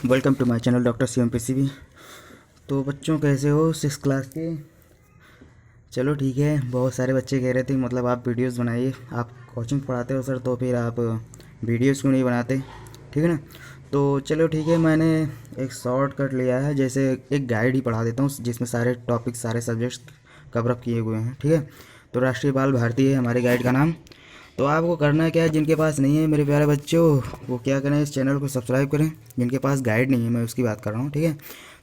Welcome to my channel doctor CMPCB। तो बच्चों कैसे हो 6 क्लास के? चलो ठीक है। बहुत सारे बच्चे कह रहे थे मतलब आप वीडियोस बनाइए, आप कोचिंग पढ़ाते हो सर तो फिर आप वीडियोस क्यों नहीं बनाते, ठीक है ना। तो चलो ठीक है, मैंने एक शॉर्टकट लिया है, जैसे एक गाइड ही पढ़ा देता हूँ जिसमें सारे टॉपिक सारे सब्जेक्ट्स कवर अप किए हुए हैं, ठीक है। तो राष्ट्रीय बाल भारती है हमारे गाइड का नाम। तो आपको करना क्या है, जिनके पास नहीं है मेरे प्यारे बच्चों वो क्या करें, इस चैनल को सब्सक्राइब करें। जिनके पास गाइड नहीं है मैं उसकी बात कर रहा हूँ, ठीक है।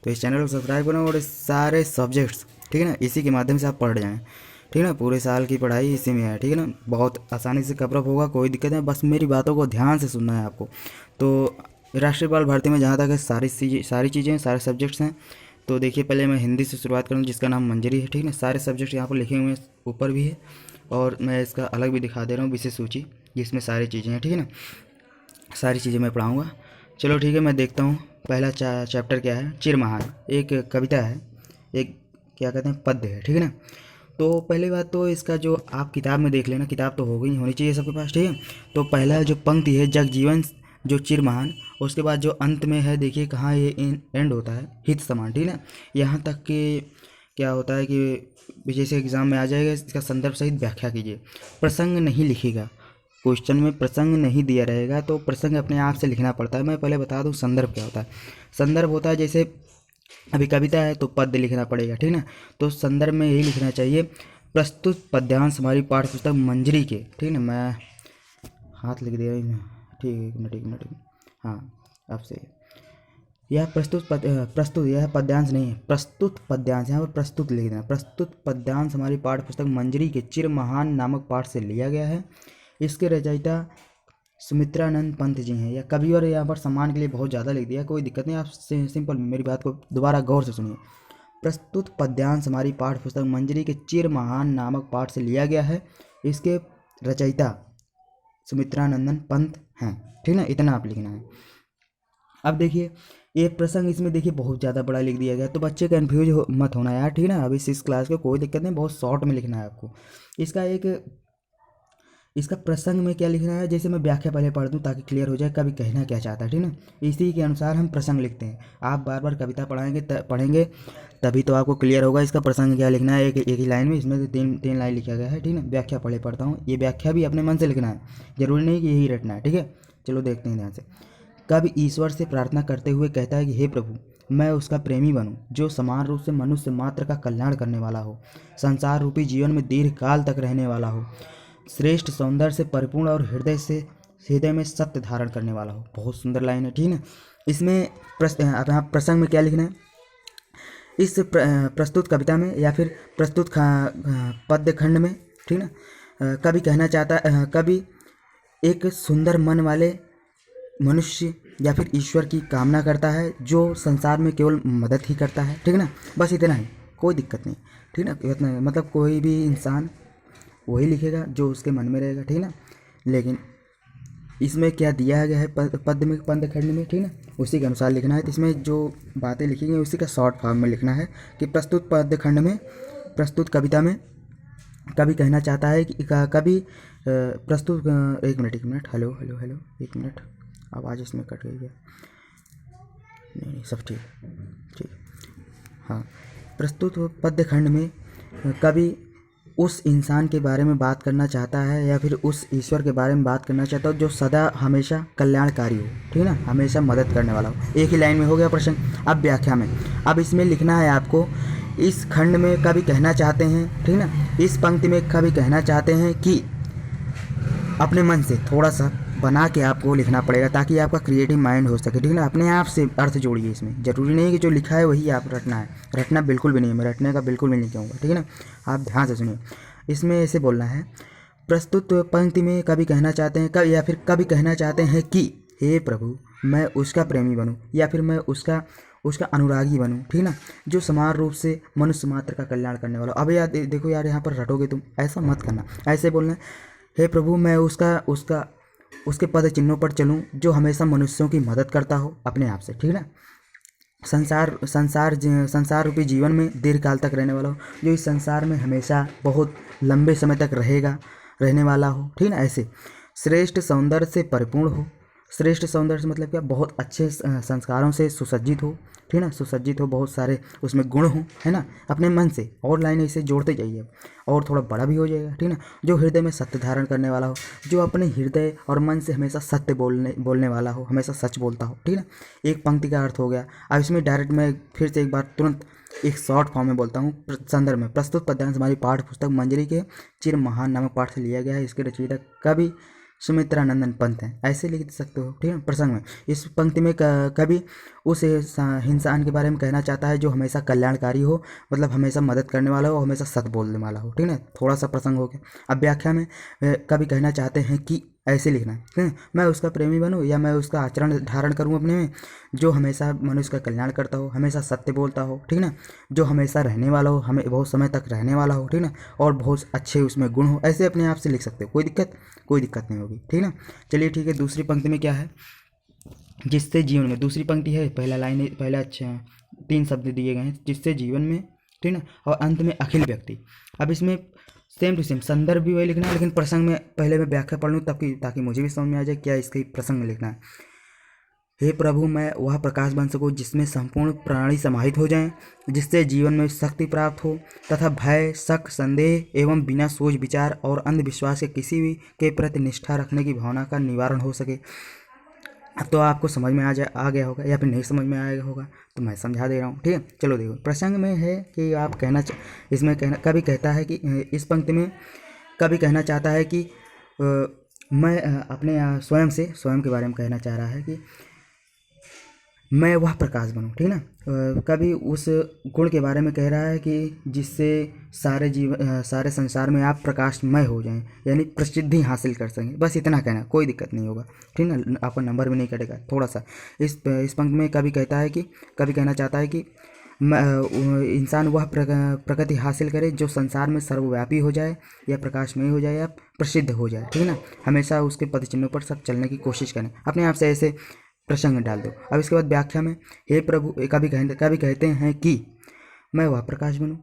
तो इस चैनल को सब्सक्राइब करें और इस सारे सब्जेक्ट्स, ठीक है ना, इसी के माध्यम से आप पढ़ जाएँ, ठीक है ना। पूरे साल की पढ़ाई इसी में है, ठीक है ना। बहुत आसानी से कवर अप होगा, कोई दिक्कत नहीं, बस मेरी बातों को ध्यान से सुनना है आपको। तो राष्ट्रीय बाल भारती में जहाँ तक है सारी चीज़ें सारे सब्जेक्ट्स हैं। तो देखिए पहले मैं हिंदी से शुरुआत करूँ जिसका नाम मंजरी है, ठीक है ना। सारे सब्जेक्ट यहाँ पर लिखे हुए हैं, ऊपर भी है और मैं इसका अलग भी दिखा दे रहा हूँ विषय सूची जिसमें सारी चीज़ें हैं, ठीक है ना। सारी चीज़ें मैं पढ़ाऊँगा। चलो ठीक है, मैं देखता हूँ पहला चैप्टर क्या है। चिरमहान एक कविता है, एक क्या कहते हैं पद्य है, ठीक है ना। तो पहली बात तो इसका जो आप किताब में देख लेना, किताब तो होनी चाहिए सबके पास, ठीक है। तो पहला जो पंक्ति है जगजीवन जो चिरमहान, उसके बाद जो अंत में है देखिए कहाँ ये एंड होता है, हित समान, ठीक है ना। यहाँ तक कि क्या होता है कि जैसे एग्ज़ाम में आ जाएगा, इसका संदर्भ सहित व्याख्या कीजिए। प्रसंग नहीं लिखेगा, क्वेश्चन में प्रसंग नहीं दिया रहेगा तो प्रसंग अपने आप से लिखना पड़ता है। मैं पहले बता दूं संदर्भ क्या होता है। संदर्भ होता है जैसे अभी कविता है तो पद्य लिखना पड़ेगा, ठीक ना। तो संदर्भ में यही लिखना चाहिए, प्रस्तुत पद्यांश हमारी पाठ्य पुस्तक मंजरी के, ठीक ना। मैं हाथ लिख दे रही हूँ, ठीक है, एक मिनट। हाँ, अब से यह प्रस्तुत यह पद्यांश नहीं है, प्रस्तुत पद्यांश, यहाँ पर प्रस्तुत लिख देना। प्रस्तुत पद्यांश हमारी पाठ्य पुस्तक मंजरी के चिरमहान नामक पाठ से लिया गया है। इसके रचयिता सुमित्रानंद पंत जी हैं। या कवि और यहाँ पर सम्मान के लिए बहुत ज़्यादा लिख दिया, कोई दिक्कत नहीं, आप सिंपल मेरी बात को दोबारा गौर से सुनिए। प्रस्तुत पद्यांश हमारी पाठ्य पुस्तक मंजरी के चिरमहान नामक पाठ से लिया गया है। इसके रचयिता सुमित्रानंदन पंत हैं, ठीक ना। इतना आप लिखना है। अब देखिए ये प्रसंग इसमें देखिए बहुत ज़्यादा बड़ा लिख दिया गया, तो बच्चे कन्फ्यूज मत होना यार, ठीक है ना। अभी 6 क्लास के कोई दिक्कत नहीं, बहुत शॉर्ट में लिखना है आपको। इसका प्रसंग में क्या लिखना है, जैसे मैं व्याख्या पहले पढ़ दूं ताकि क्लियर हो जाए कवि कहना क्या चाहता है, ठीक ना। इसी के अनुसार हम प्रसंग लिखते हैं। आप बार बार कविता पढ़ेंगे तभी तो आपको क्लियर होगा इसका प्रसंग क्या लिखना है। एक ही लाइन में, इसमें तीन लाइन लिखा गया है, ठीक ना। व्याख्या पहले पढ़ता हूँ, ये व्याख्या भी अपने मन से लिखना है, जरूरी नहीं कि यही रटना है, ठीक है। चलो देखते हैं ध्यान से। कवि ईश्वर से प्रार्थना करते हुए कहता है कि हे प्रभु, मैं उसका प्रेमी बनूं जो समान रूप से मनुष्य मात्र का कल्याण करने वाला हो, संसार रूपी जीवन में दीर्घ काल तक रहने वाला हो, श्रेष्ठ सौंदर्य से परिपूर्ण और हृदय में सत्य धारण करने वाला हो। बहुत सुंदर लाइन है, ठीक है। इसमें प्रसंग में क्या लिखना है, इस प्रस्तुत कविता में या फिर प्रस्तुत पद्य खंड में, ठीक ना। कवि कहना चाहता है, कवि एक सुंदर मन वाले मनुष्य या फिर ईश्वर की कामना करता है जो संसार में केवल मदद ही करता है, ठीक ना। बस इतना ही, कोई दिक्कत नहीं, ठीक ना। इतना मतलब कोई भी इंसान वही लिखेगा जो उसके मन में रहेगा, ठीक ना। लेकिन इसमें क्या दिया गया है पद्य खंड में, ठीक ना, उसी के अनुसार लिखना है। तो इसमें जो बातें लिखी गई उसी का शॉर्ट फॉर्म में लिखना है कि प्रस्तुत पद्य खंड में, प्रस्तुत कविता में कवि कहना चाहता है कि कवि प्रस्तुत एक मिनट, हेलो, एक मिनट, आवाज़ इसमें कट गई है। नहीं, सब ठीक। हाँ, प्रस्तुत पद्य खंड में कवि उस इंसान के बारे में बात करना चाहता है या फिर उस ईश्वर के बारे में बात करना चाहता है जो सदा हमेशा कल्याणकारी हो, ठीक है ना, हमेशा मदद करने वाला हो। एक ही लाइन में हो गया प्रश्न। अब व्याख्या में, अब इसमें लिखना है आपको, इस खंड में कवि कहना चाहते हैं, ठीक ना, इस पंक्ति में कवि कहना चाहते हैं कि अपने मन से थोड़ा सा बना के आपको लिखना पड़ेगा ताकि आपका क्रिएटिव माइंड हो सके, ठीक है ना। अपने आप से अर्थ जोड़िए इसमें, जरूरी नहीं है कि जो लिखा है वही आप रटना है, रटना बिल्कुल भी नहीं है, मैं रटने का बिल्कुल भी नहीं कहूँगा, ठीक है ना। आप ध्यान से सुनिए, इसमें ऐसे बोलना है, प्रस्तुत पंक्ति में कवि कहना चाहते हैं या फिर कवि कहना चाहते हैं कि हे प्रभु, मैं उसका प्रेमी बनूं या फिर मैं उसका अनुरागी बनूं, ठीक ना, जो समान रूप से मनुष्य मात्र का कल्याण करने वाला। अब यार देखो यार, यहाँ पर रटोगे तुम, ऐसा मत करना, ऐसे बोलना है, हे प्रभु, मैं उसके पद चिन्हों पर चलूं जो हमेशा मनुष्यों की मदद करता हो अपने आप से, ठीक ना। संसार रूपी जीवन में दीर्घ काल तक रहने वाला हो, जो इस संसार में हमेशा बहुत लंबे समय तक रहने वाला हो, ठीक ना। ऐसे श्रेष्ठ सौंदर्य से परिपूर्ण हो, श्रेष्ठ सौंदर्य से मतलब क्या, बहुत अच्छे संस्कारों से सुसज्जित हो, ठीक है ना, सुसज्जित हो, बहुत सारे उसमें गुण हो, है ना, अपने मन से। और लाइन इसे जोड़ते जाइए और थोड़ा बड़ा भी हो जाएगा, ठीक है ना। जो हृदय में सत्य धारण करने वाला हो, जो अपने हृदय और मन से हमेशा सत्य बोलने वाला हो, हमेशा सच बोलता हो, ठीक है ना। एक पंक्ति का अर्थ हो गया। अब इसमें डायरेक्ट मैं फिर से एक बार तुरंत एक शॉर्ट फॉर्म में बोलता हूँ। संदर्भ में प्रस्तुत पद्यांश हमारी पाठ्य पुस्तक मंजरी के चिर महान नामक पाठ से लिया गया है। इसके रचयिता कवि सुमित्रानंदन पंत हैं, ऐसे लिख सकते हो, ठीक है। प्रसंग में इस पंक्ति में कवि उस इंसान के बारे में कहना चाहता है जो हमेशा कल्याणकारी हो, मतलब हमेशा मदद करने वाला हो, हमेशा सत्य बोलने वाला हो, ठीक है। थोड़ा सा प्रसंग हो गया। अब व्याख्या में कवि कहना चाहते हैं कि ऐसे लिखना है, ठीक है, मैं उसका प्रेमी बनूं या मैं उसका आचरण धारण करूं अपने में, जो हमेशा मनुष्य का कल्याण करता हो, हमेशा सत्य बोलता हो, ठीक ना, जो हमेशा रहने वाला हो, हमें बहुत समय तक रहने वाला हो, ठीक ना, और बहुत अच्छे उसमें गुण हो। ऐसे अपने आप से लिख सकते हो, कोई दिक्कत नहीं होगी, ठीक ना। चलिए ठीक है, दूसरी पंक्ति में क्या है, जिससे जीवन में, दूसरी पंक्ति है, पहला लाइन पहला अच्छा 3 शब्द दिए गए हैं, जिससे जीवन में, ठीक ना, और अंत में अखिल व्यक्ति। अब इसमें सेम टू सेम संदर्भ भी वही लिखना है, लेकिन प्रसंग में पहले मैं व्याख्या पढ़ लूँ ताकि मुझे भी समझ में आ जाए क्या इसके प्रसंग में लिखना है। हे प्रभु, मैं वह प्रकाश बन सकूं जिसमें संपूर्ण प्राणी समाहित हो जाएं, जिससे जीवन में शक्ति प्राप्त हो तथा भय, शक, संदेह एवं बिना सोच विचार और अंधविश्वास के किसी भी के प्रति निष्ठा रखने की भावना का निवारण हो सके। तो आपको समझ में आ गया होगा, या फिर नहीं समझ में आया होगा तो मैं समझा दे रहा हूँ, ठीक है। चलो देखो, प्रसंग में है कि आप इसमें कवि कहता है कि इस पंक्ति में कवि कहना चाहता है कि मैं अपने स्वयं के बारे में कहना चाह रहा है कि मैं वह प्रकाश बनूं, ठीक ना। कभी उस गुण के बारे में कह रहा है कि जिससे सारे संसार में आप प्रकाशमय हो जाएं, यानी प्रसिद्धि हासिल कर सकें। बस इतना कहना, कोई दिक्कत नहीं होगा, ठीक ना, आपका नंबर भी नहीं कटेगा। थोड़ा सा इस पंक्ति में कभी कहना चाहता है कि इंसान वह प्रगति हासिल करे जो संसार में सर्वव्यापी हो जाए, या प्रकाशमय हो जाए, या प्रसिद्ध हो जाए, ठीक ना। हमेशा उसके पदचिन्हों पर सब चलने की कोशिश करें, अपने आप से ऐसे प्रसंग में डाल दो। अब इसके बाद व्याख्या में, हे प्रभु, कभी कहते हैं कि मैं वह प्रकाश बनूं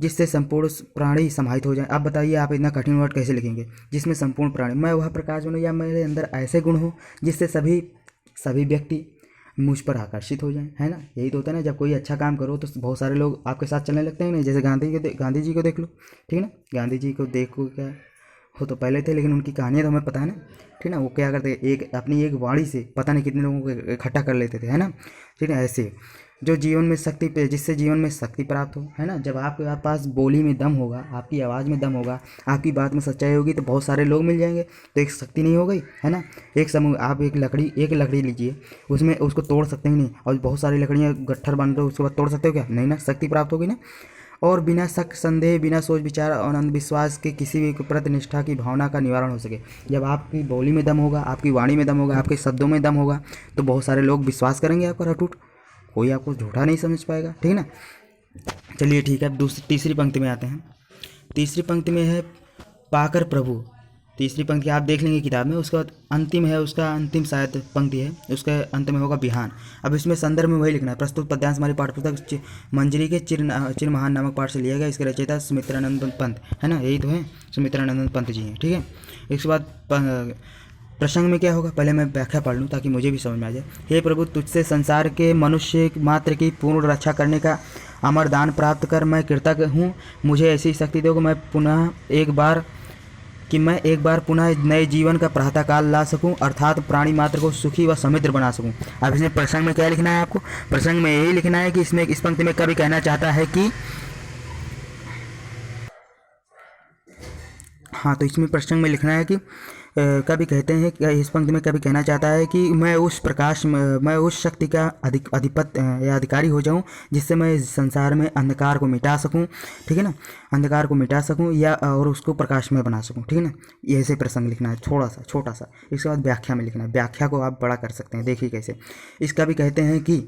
जिससे संपूर्ण प्राणी समाहित हो जाए। आप बताइए, आप इतना कठिन वर्ड कैसे लिखेंगे, जिसमें संपूर्ण प्राणी, मैं वह प्रकाश बनूं, या मेरे अंदर ऐसे गुण हो जिससे सभी व्यक्ति मुझ पर आकर्षित हो जाएं, है ना। यही तो होता है ना, जब कोई अच्छा काम करो तो बहुत सारे लोग आपके साथ चलने लगते हैं ना। जैसे गांधी जी को देख लो, ठीक है ना। गांधी जी को देखो, क्या वो तो पहले थे, लेकिन उनकी कहानियाँ तो हमें पता है ना, ठीक ना। वो क्या करते, अपनी एक वाणी से पता नहीं कितने लोगों को इकट्ठा कर लेते थे, है ना, ठीक है। ऐसे जो जीवन में जिससे जीवन में शक्ति प्राप्त हो, है ना। जब आपके पास बोली में दम होगा, आपकी आवाज़ में दम होगा, आपकी बात में सच्चाई होगी, तो बहुत सारे लोग मिल जाएंगे, तो एक शक्ति नहीं हो गई, है ना। एक समूह, आप एक लकड़ी लीजिए, उसमें उसको तोड़ सकते हैं नहीं, और बहुत सारी लकड़ियाँ गट्ठर बन रहे हो, उसके बाद तोड़ सकते हो क्या, नहीं ना, शक्ति प्राप्त होगी ना। और बिना शक, संदेह, बिना सोच विचार और अंधविश्वास के किसी भी प्रति निष्ठा की भावना का निवारण हो सके। जब आपकी बोली में दम होगा, आपकी वाणी में दम होगा, आपके शब्दों में दम होगा, तो बहुत सारे लोग विश्वास करेंगे आप पर अटूट, कोई आपको झूठा नहीं समझ पाएगा, ठीक ना। चलिए ठीक है, अब तीसरी पंक्ति में आते हैं। तीसरी पंक्ति में है पाकर प्रभु। तीसरी पंक्ति आप देख लेंगे किताब में, उसके बाद अंतिम है, उसका अंतिम शायद पंक्ति है, उसके अंत में होगा बिहान। अब इसमें संदर्भ में वही लिखना है। प्रस्तुत पद्यांश हमारी पाठ्यपुस्तक मंजरी के चिर महान नामक पाठ से लिया गया। इसके रचयिता सुमित्रानंदन पंत, है ना, यही तो है, सुमित्रानंदन पंत जी हैं, ठीक है। इसके बाद प्रसंग में क्या होगा, पहले मैं व्याख्या पढ़ लूँ ताकि मुझे भी समझ में आ जाए। हे प्रभु, तुझसे संसार के मनुष्य मात्र की पूर्ण रक्षा करने का अमर दान प्राप्त कर मैं कृतज्ञ हूँ। मुझे ऐसी शक्ति दो कि मैं एक बार पुनः नए जीवन का प्रातःकाल ला सकूं, अर्थात प्राणी मात्र को सुखी व समृद्ध बना सकूं। अब इसमें प्रसंग में क्या लिखना है आपको, प्रसंग में यही लिखना है कि इसमें इस पंक्ति में कवि कहना चाहता है कि हाँ, तो इसमें प्रसंग में लिखना है कि कवि कहते हैं कि इस पंक्ति में कवि कहना चाहता है कि मैं उस शक्ति का अधिपत्य या अधिकारी हो जाऊं जिससे मैं इस संसार में अंधकार को मिटा सकूं, ठीक है ना, अंधकार को मिटा सकूं या और उसको प्रकाशमय बना सकूं, ठीक है ना। ये ऐसे प्रसंग लिखना है, थोड़ा सा छोटा सा। इसके बाद व्याख्या में लिखना है, व्याख्या को आप बड़ा कर सकते हैं, देखिए कैसे। इस कवि कहते हैं कि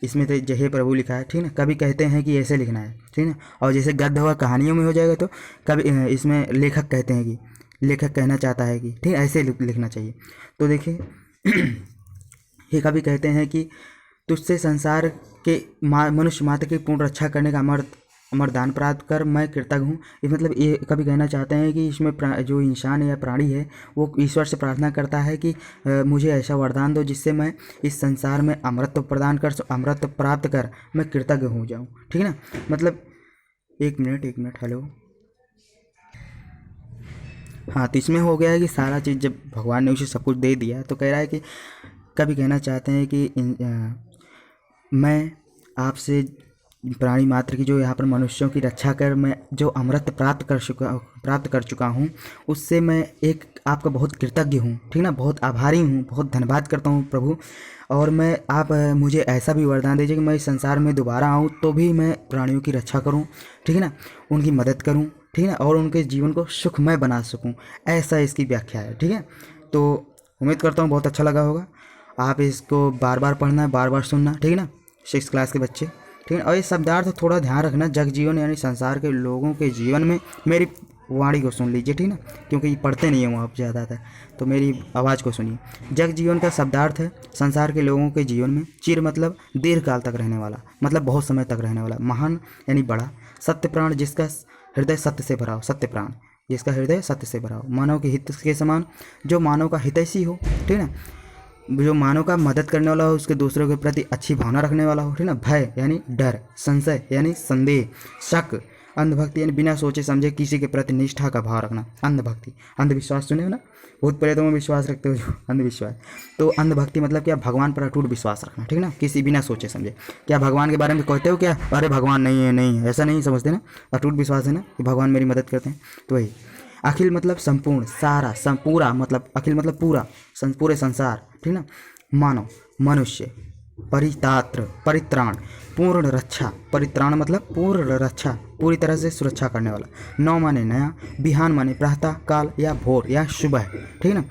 इसमें तो जय प्रभु लिखा है, ठीक ना। कभी कहते हैं कि ऐसे लिखना है, ठीक ना। और जैसे गद्य हुआ कहानियों में हो जाएगा, तो कभी इसमें लेखक कहते हैं कि लेखक कहना चाहता है कि, ठीक, ऐसे लिखना चाहिए। तो देखिए ये कभी कहते हैं कि तुझसे संसार के मनुष्य मात्र की पूर्ण रक्षा करने का वरदान प्राप्त कर मैं कृतज्ञ हूँ। ये मतलब ये कभी कहना चाहते हैं कि इसमें जो इंसान है या प्राणी है वो ईश्वर से प्रार्थना करता है कि मुझे ऐसा वरदान दो जिससे मैं इस संसार में अमृत प्राप्त कर मैं कृतज्ञ हो जाऊँ। ठीक है ना, मतलब एक मिनट हेलो। हाँ, तो इसमें हो गया है कि सारा चीज़ जब भगवान ने उसे सब कुछ दे दिया तो कह रहा है कि कभी कहना चाहते हैं कि मैं आपसे प्राणी मात्र की जो यहाँ पर मनुष्यों की रक्षा कर मैं जो अमृत प्राप्त कर चुका हूँ उससे मैं एक आपका बहुत कृतज्ञ हूँ। ठीक ना, बहुत आभारी हूँ, बहुत धन्यवाद करता हूँ प्रभु। और मैं आप मुझे ऐसा भी वरदान दीजिए कि मैं इस संसार में दोबारा आऊँ तो भी मैं प्राणियों की रक्षा करूँ। ठीक है ना, उनकी मदद करूँ। ठीक है ना, और उनके जीवन को सुखमय बना सकूँ, ऐसा इसकी व्याख्या है। ठीक है, तो उम्मीद करता हूँ बहुत अच्छा लगा होगा। आप इसको बार बार पढ़ना, बार बार सुनना। ठीक है ना, 6th क्लास के बच्चे। ठीक है, और ये शब्दार्थ थोड़ा ध्यान रखना। जग जीवन यानी संसार के लोगों के जीवन में मेरी वाणी को सुन लीजिए। ठीक ना, क्योंकि ये पढ़ते नहीं हो आप ज़्यादातर, तो मेरी आवाज़ को सुनिए। जग जीवन का शब्दार्थ है संसार के लोगों के जीवन में। चिर मतलब दीर्घ काल तक रहने वाला, मतलब बहुत समय तक रहने वाला। महान यानी बड़ा। सत्य प्राण जिसका हृदय सत्य से भरा हो, सत्य प्राण जिसका हृदय सत्य से भरा हो। मानव के हित के समान, जो मानव का हितैषी हो। ठीक है ना, जो मानव का मदद करने वाला हो, उसके दूसरों के प्रति अच्छी भावना रखने वाला हो। ठीक है ना, भय यानी डर, संशय यानी संदेह, शक, अंधभक्ति यानी बिना सोचे समझे किसी के प्रति निष्ठा का भाव रखना। अंधभक्ति, अंधविश्वास सुने हो ना, भूत प्रेतों में विश्वास रखते हो जो अंधविश्वास, तो अंधभक्ति मतलब क्या, भगवान पर अटूट विश्वास रखना। ठीक है ना, किसी बिना सोचे समझे। क्या भगवान के बारे में कहते हो क्या, अरे भगवान नहीं है, नहीं है, ऐसा नहीं समझते ना। अटूट विश्वास है ना कि भगवान मेरी मदद करते हैं, तो वही। अखिल मतलब संपूर्ण, सारा, पूरा मतलब अखिल मतलब पूरा, पूरे संसार। ठीक ना, मानव, मनुष्य। परितात्र, परित्राण, पूर्ण रक्षा। परित्राण मतलब पूर्ण रक्षा, पूरी तरह से सुरक्षा करने वाला। नौ माने नया, बिहान माने प्रातः काल या भोर या सुबह। ठीक ना,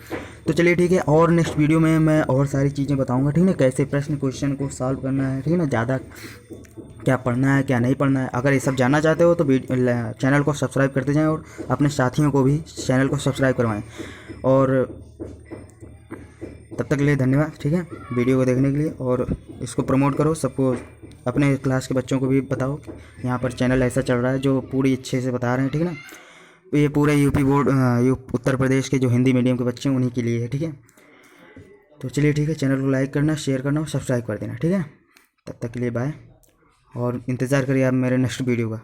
तो चलिए ठीक है, और नेक्स्ट वीडियो में मैं और सारी चीज़ें बताऊंगा। ठीक ना, कैसे प्रश्न क्वेश्चन को सॉल्व करना है। ठीक ना, ज़्यादा क्या पढ़ना है क्या नहीं पढ़ना है। अगर ये सब जानना चाहते हो तो चैनल को सब्सक्राइब करते जाएं और अपने साथियों को भी चैनल को सब्सक्राइब करवाएं। और तब तक के लिए धन्यवाद। ठीक है, वीडियो को देखने के लिए, और इसको प्रमोट करो, सबको, अपने क्लास के बच्चों को भी बताओ यहाँ पर चैनल ऐसा चल रहा है जो पूरी अच्छे से बता रहे हैं। ठीक है ना, तो ये पूरे यूपी बोर्ड, उत्तर प्रदेश के जो हिंदी मीडियम के बच्चे हैं उन्हीं के लिए है। ठीक है, तो चलिए ठीक है, चैनल को लाइक करना, शेयर करना और सब्सक्राइब कर देना। ठीक है, तब तक के लिए बाय, और इंतज़ार करिए आप मेरे नेक्स्ट वीडियो का।